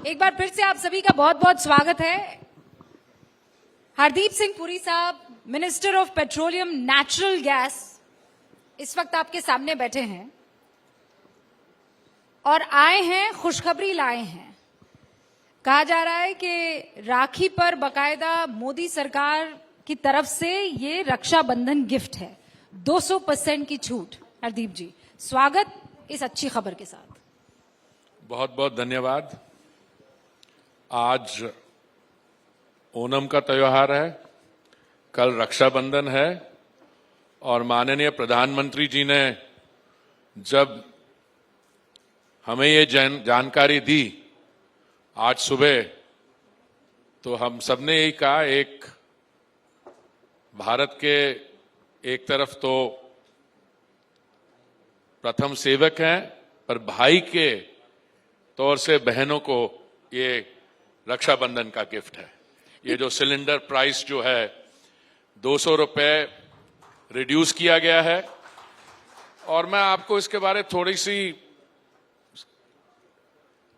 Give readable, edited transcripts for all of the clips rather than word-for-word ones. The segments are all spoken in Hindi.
एक बार फिर से आप सभी का बहुत बहुत स्वागत है। हरदीप सिंह पुरी साहब, minister of petroleum natural gas, इस वक्त आपके सामने बैठे हैं और आए हैं, खुशखबरी लाए हैं। कहा जा रहा है कि राखी पर बकायदा मोदी सरकार की तरफ से ये रक्षाबंधन गिफ्ट है, 200% की छूट। हरदीप जी, स्वागत इस अच्छी खबर के साथ। बहुत बहुत धन्यवाद। आज ओणम का त्योहार है, कल रक्षाबंधन है और माननीय प्रधानमंत्री जी ने जब हमें ये जानकारी दी आज सुबह, तो हम सबने यही कहा, एक भारत के एक तरफ तो प्रथम सेवक हैं, पर भाई के तौर से बहनों को ये रक्षाबंधन का गिफ्ट है। ये जो सिलेंडर प्राइस जो है 200 रुपए रिड्यूस किया गया है, और मैं आपको इसके बारे में थोड़ी सी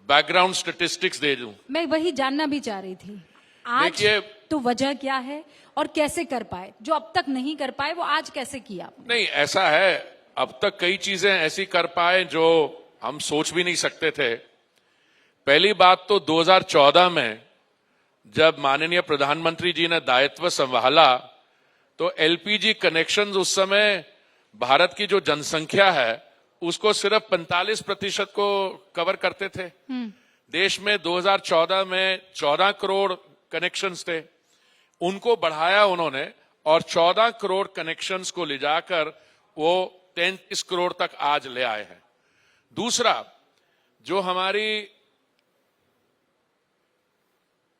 बैकग्राउंड स्टैटिस्टिक्स दे दूं। मैं वही जानना भी चाह रही थी, आज तो वजह क्या है और कैसे कर पाए? जो अब तक नहीं कर पाए वो आज कैसे किया आपने? नहीं, ऐसा है, अब तक कई चीजें ऐसी कर पाए जो हम सोच भी नहीं सकते थे। पहली बात तो 2014 में जब माननीय प्रधानमंत्री जी ने दायित्व संभाला, तो एलपीजी कनेक्शंस उस समय भारत की जो जनसंख्या है उसको सिर्फ 45% को कवर करते थे। देश में 2014 में 14 करोड़ कनेक्शंस थे, उनको बढ़ाया उन्होंने और 14 करोड़ कनेक्शंस को ले जाकर वो 33 करोड़ तक आज ले आए हैं। दूसरा, जो हमारी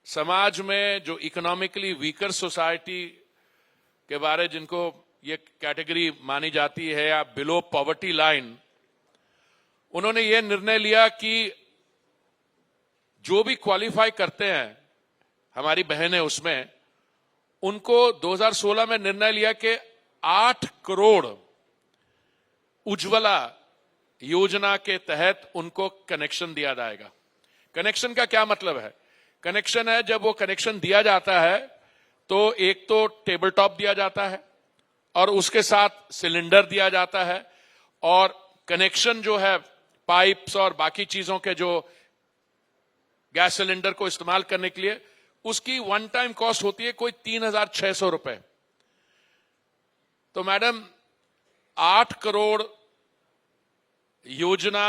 समाज में जो इकोनॉमिकली वीकर सोसाइटी के बारे, जिनको ये कैटेगरी मानी जाती है या बिलो पॉवर्टी लाइन, उन्होंने ये निर्णय लिया कि जो भी क्वालिफाई करते हैं हमारी बहनें, उसमें उनको 2016 में निर्णय लिया कि 8 करोड़ उज्ज्वला योजना के तहत उनको कनेक्शन दिया जाएगा। कनेक्शन का क्या मतलब है? कनेक्शन है, जब वो कनेक्शन दिया जाता है तो एक तो टेबल टॉप दिया जाता है और उसके साथ सिलेंडर दिया जाता है, और कनेक्शन जो है पाइप्स और बाकी चीजों के जो गैस सिलेंडर को इस्तेमाल करने के लिए, उसकी वन टाइम कॉस्ट होती है कोई 3,600 रुपए। तो मैडम, 8 करोड़ योजना,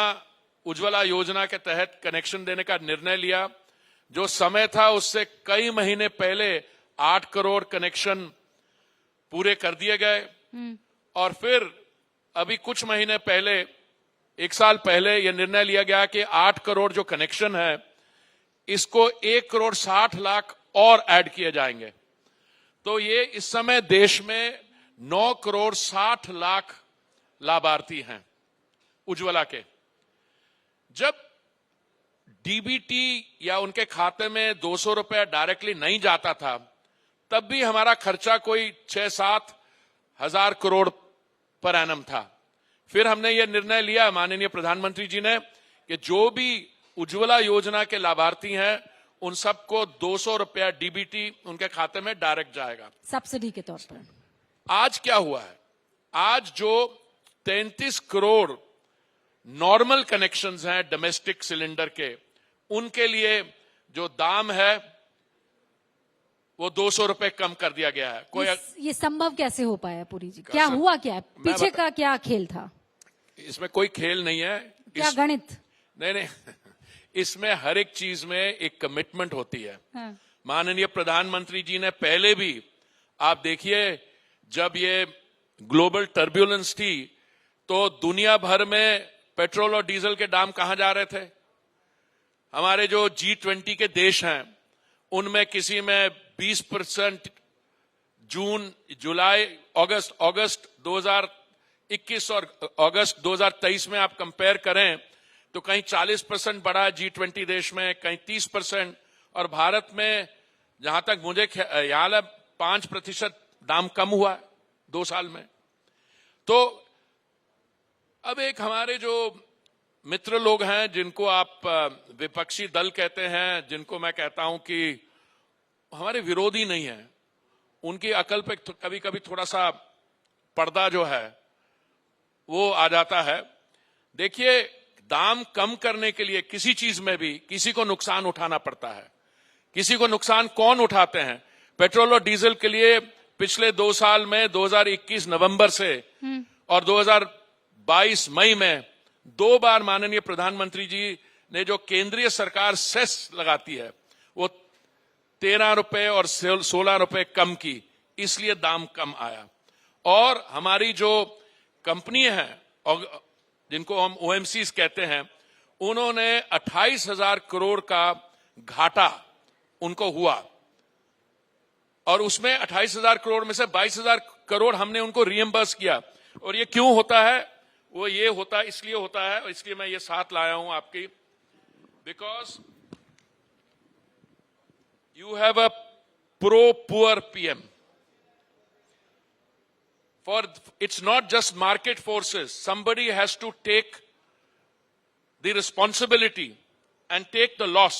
उज्ज्वला योजना के तहत कनेक्शन देने का निर्णय लिया। जो समय था उससे कई महीने पहले 8 करोड़ कनेक्शन पूरे कर दिए गए, और फिर अभी कुछ महीने पहले, 1 साल पहले, यह निर्णय लिया गया कि 8 करोड़ जो कनेक्शन है इसको 1 करोड़ 60 लाख और ऐड किए जाएंगे। तो ये इस समय देश में 9 करोड़ 60 लाख लाभार्थी हैं उज्ज्वला के। जब डीबीटी या उनके खाते में 200 रुपया डायरेक्टली नहीं जाता था, तब भी हमारा खर्चा कोई 6-7 हजार करोड़ पर एनम था। फिर हमने यह निर्णय लिया माननीय प्रधानमंत्री जी ने कि जो भी उज्ज्वला योजना के लाभार्थी हैं उन सबको 200 रुपया डीबीटी उनके खाते में डायरेक्ट जाएगा, सब्सिडी के तौर पर। आज क्या हुआ है? आज जो 33 करोड़ नॉर्मल कनेक्शंस हैं डोमेस्टिक सिलेंडर के, उनके लिए जो दाम है वो 200 रुपए कम कर दिया गया है। कोई ये संभव कैसे हो पाया पुरी जी? क्या हुआ, क्या पीछे का क्या खेल था? इसमें कोई खेल नहीं है। क्या गणित? नहीं, इसमें हर एक चीज में एक कमिटमेंट होती है। हाँ। माननीय प्रधानमंत्री जी ने पहले भी, आप देखिए, जब ये ग्लोबल टर्ब्यूलेंस थी तो दुनिया भर में पेट्रोल और डीजल के दाम कहां जा रहे थे? हमारे जो G20 के देश हैं उनमें किसी में 20% जून, जुलाई, अगस्त 2021 और अगस्त 2023 में आप कंपेयर करें तो कहीं 40% बढ़ा है G20 देश में, कहीं 30%, और भारत में जहां तक मुझे याद है 5% दाम कम हुआ है 2 साल में। तो अब एक हमारे जो मित्र लोग हैं जिनको आप विपक्षी दल कहते हैं, जिनको मैं कहता हूं कि हमारे विरोधी नहीं है, उनकी अकल पे कभी कभी थोड़ा सा पर्दा जो है वो आ जाता है। देखिए, दाम कम करने के लिए किसी चीज में भी किसी को नुकसान उठाना पड़ता है। किसी को नुकसान कौन उठाते हैं? पेट्रोल और डीजल के लिए पिछले 2 साल में 2021 नवंबर से और 2022 मई में 2 बार माननीय प्रधानमंत्री जी ने जो केंद्रीय सरकार सेस लगाती है वो 13 रुपए और 16 रुपए कम की, इसलिए दाम कम आया। और हमारी जो कंपनी है और जिनको हम ओएमसीज कहते हैं, उन्होंने 28,000 करोड़ का घाटा उनको हुआ और उसमें 28,000 करोड़ में से 22,000 करोड़ हमने उनको रीएम्बर्स किया। और ये क्यों होता है? वो ये होता इसलिए होता है, और इसलिए मैं ये साथ लाया हूं आपकी, because you have a pro-poor PM. For it's not just market forces. Somebody has to take the responsibility and take the loss.